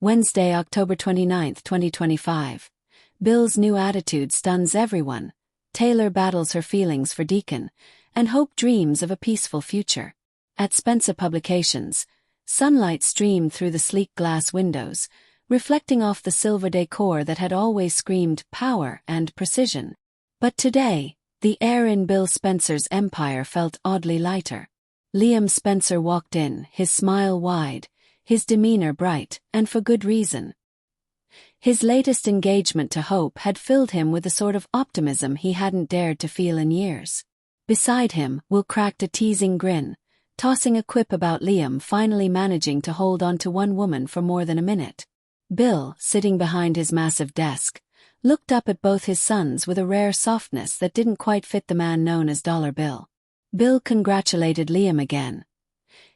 Wednesday, October 29, 2025. Bill's new attitude stuns everyone. Taylor battles her feelings for Deacon, and Hope dreams of a peaceful future. At Spencer Publications, sunlight streamed through the sleek glass windows, reflecting off the silver decor that had always screamed power and precision. But today, the air in Bill Spencer's empire felt oddly lighter. Liam Spencer walked in, his smile wide, his demeanor bright, and for good reason. His latest engagement to Hope had filled him with a sort of optimism he hadn't dared to feel in years. Beside him, Will cracked a teasing grin, tossing a quip about Liam finally managing to hold on to one woman for more than a minute. Bill, sitting behind his massive desk, looked up at both his sons with a rare softness that didn't quite fit the man known as Dollar Bill. Bill congratulated Liam again,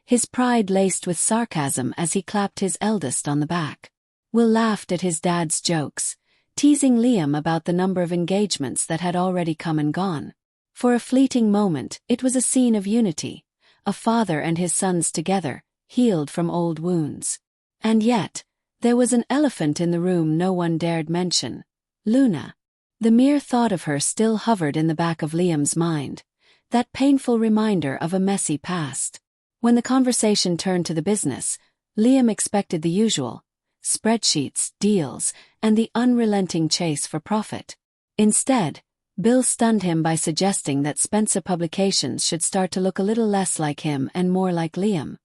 his pride laced with sarcasm as he clapped his eldest on the back. Will laughed at his dad's jokes, teasing Liam about the number of engagements that had already come and gone. For a fleeting moment, it was a scene of unity, a father and his sons together, healed from old wounds. And yet, there was an elephant in the room no one dared mention: Luna. The mere thought of her still hovered in the back of Liam's mind, that painful reminder of a messy past. When the conversation turned to the business, Liam expected the usual: spreadsheets, deals, and the unrelenting chase for profit. Instead, Bill stunned him by suggesting that Spencer Publications should start to look a little less like him and more like Liam.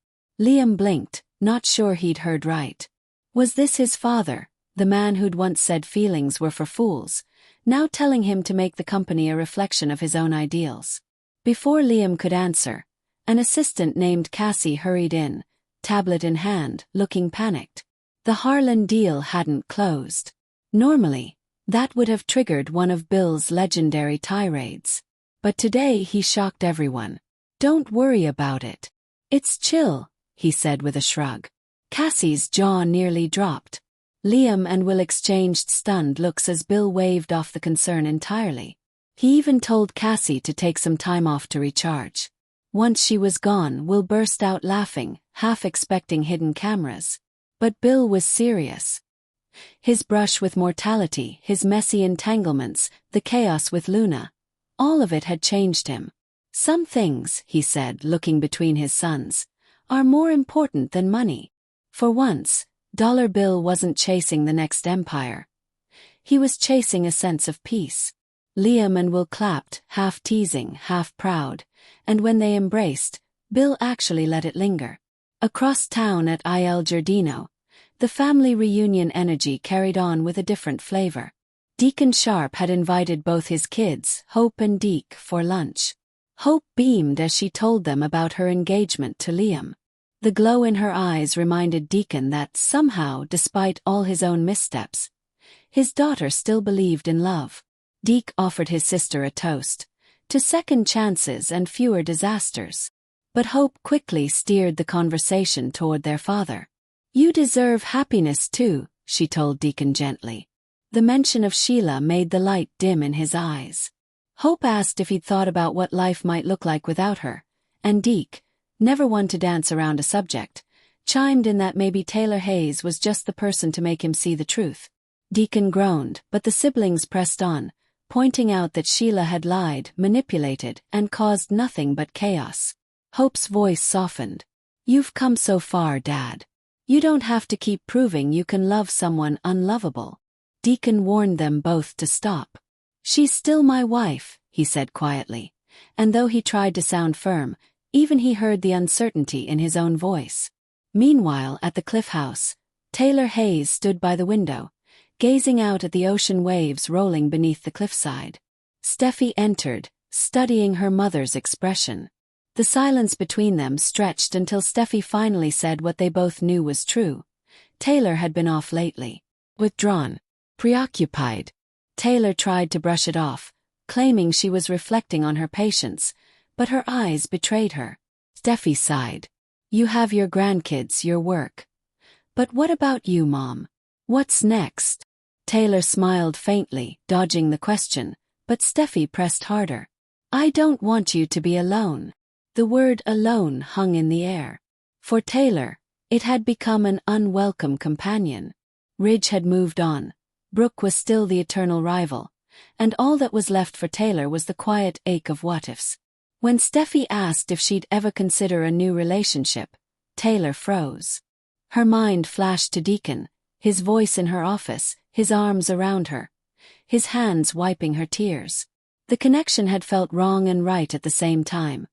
Liam blinked, not sure he'd heard right. Was this his father, the man who'd once said feelings were for fools, now telling him to make the company a reflection of his own ideals? Before Liam could answer, an assistant named Cassie hurried in, tablet in hand, looking panicked. The Harlan deal hadn't closed. Normally, that would have triggered one of Bill's legendary tirades. But today he shocked everyone. "Don't worry about it. It's chill," he said with a shrug. Cassie's jaw nearly dropped. Liam and Will exchanged stunned looks as Bill waved off the concern entirely. He even told Cassie to take some time off to recharge. Once she was gone, Will burst out laughing, half expecting hidden cameras. But Bill was serious. His brush with mortality, his messy entanglements, the chaos with Luna, all of it had changed him. "Some things," he said, looking between his sons, "are more important than money." For once, Dollar Bill wasn't chasing the next empire. He was chasing a sense of peace. Liam and Will clapped, half teasing, half proud, and when they embraced, Bill actually let it linger. Across town at Il Giardino, the family reunion energy carried on with a different flavor. Deacon Sharp had invited both his kids, Hope and Deke, for lunch. Hope beamed as she told them about her engagement to Liam. The glow in her eyes reminded Deacon that somehow, despite all his own missteps, his daughter still believed in love. Deke offered his sister a toast to second chances and fewer disasters. But Hope quickly steered the conversation toward their father. "You deserve happiness too," she told Deacon gently. The mention of Sheila made the light dim in his eyes. Hope asked if he'd thought about what life might look like without her, and Deke, never one to dance around a subject, chimed in that maybe Taylor Hayes was just the person to make him see the truth. Deacon groaned, but the siblings pressed on, pointing out that Sheila had lied, manipulated, and caused nothing but chaos. Hope's voice softened. "You've come so far, Dad. You don't have to keep proving you can love someone unlovable." Deacon warned them both to stop. "She's still my wife," he said quietly, and though he tried to sound firm, even he heard the uncertainty in his own voice. Meanwhile, at the Cliff House, Taylor Hayes stood by the window, gazing out at the ocean waves rolling beneath the cliffside. Steffi entered, studying her mother's expression. The silence between them stretched until Steffi finally said what they both knew was true. Taylor had been off lately. Withdrawn. Preoccupied. Taylor tried to brush it off, claiming she was reflecting on her patients, but her eyes betrayed her. Steffi sighed. "You have your grandkids, your work. But what about you, Mom? What's next?" Taylor smiled faintly, dodging the question, but Steffi pressed harder. "I don't want you to be alone." The word alone hung in the air. For Taylor, It had become an unwelcome companion. Ridge had moved on. Brooke was still the eternal rival, and all that was left for Taylor was the quiet ache of what-ifs. When Steffi asked if she'd ever consider a new relationship, Taylor froze. Her mind flashed to Deacon, his voice in her office, his arms around her, his hands wiping her tears. The connection had felt wrong and right at the same time.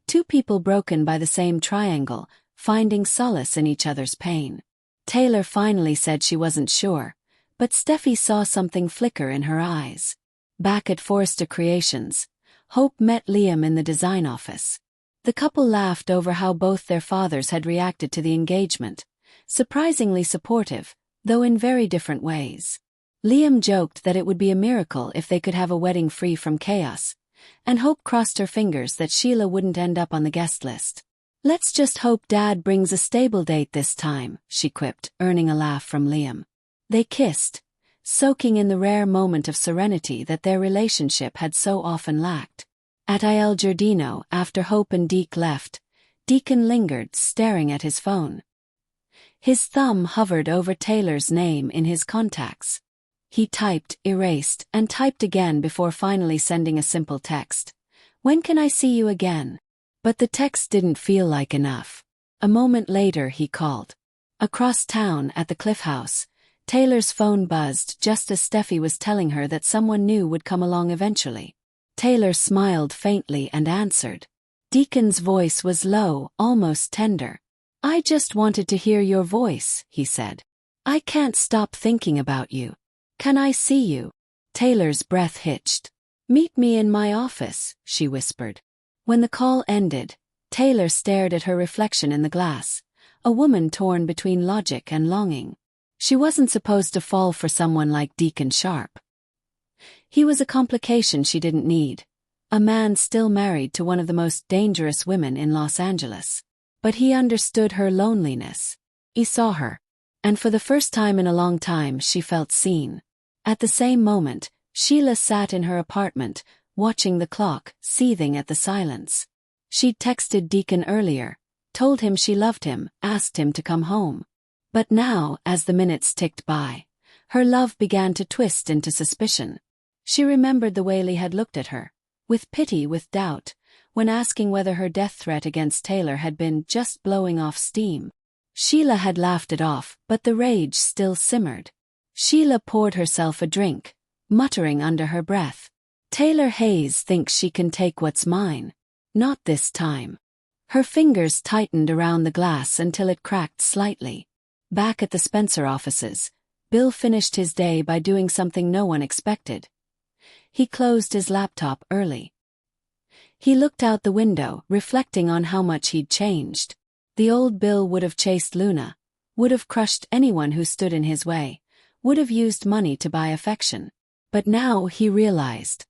Two people broken by the same triangle, finding solace in each other's pain. Taylor finally said she wasn't sure, but Steffi saw something flicker in her eyes. Back at Forrester Creations, Hope met Liam in the design office. The couple laughed over how both their fathers had reacted to the engagement, surprisingly supportive, though in very different ways. Liam joked that it would be a miracle if they could have a wedding free from chaos, and Hope crossed her fingers that Sheila wouldn't end up on the guest list. "Let's just hope Dad brings a stable date this time," she quipped, earning a laugh from Liam. They kissed, soaking in the rare moment of serenity that their relationship had so often lacked. At Il Giardino, after Hope and Deke left, Deacon lingered, staring at his phone. His thumb hovered over Taylor's name in his contacts. He typed, erased, and typed again before finally sending a simple text. "When can I see you again?" But the text didn't feel like enough. A moment later he called. Across town at the Cliff House, Taylor's phone buzzed just as Steffi was telling her that someone new would come along eventually. Taylor smiled faintly and answered. Deacon's voice was low, almost tender. "I just wanted to hear your voice," he said. "I can't stop thinking about you. Can I see you?" Taylor's breath hitched. "Meet me in my office," she whispered. When the call ended, Taylor stared at her reflection in the glass, a woman torn between logic and longing. She wasn't supposed to fall for someone like Deacon Sharp. He was a complication she didn't need, a man still married to one of the most dangerous women in Los Angeles. But he understood her loneliness. He saw her, and for the first time in a long time she felt seen. At the same moment, Sheila sat in her apartment, watching the clock, seething at the silence. She'd texted Deacon earlier, told him she loved him, asked him to come home. But now, as the minutes ticked by, her love began to twist into suspicion. She remembered the way Lee had looked at her, with pity, with doubt, when asking whether her death threat against Taylor had been just blowing off steam. Sheila had laughed it off, but the rage still simmered. Sheila poured herself a drink, muttering under her breath, "Taylor Hayes thinks she can take what's mine. Not this time." Her fingers tightened around the glass until it cracked slightly. Back at the Spencer offices, Bill finished his day by doing something no one expected. He closed his laptop early. He looked out the window, reflecting on how much he'd changed. The old Bill would have chased Luna, would have crushed anyone who stood in his way, would have used money to buy affection. But now he realized,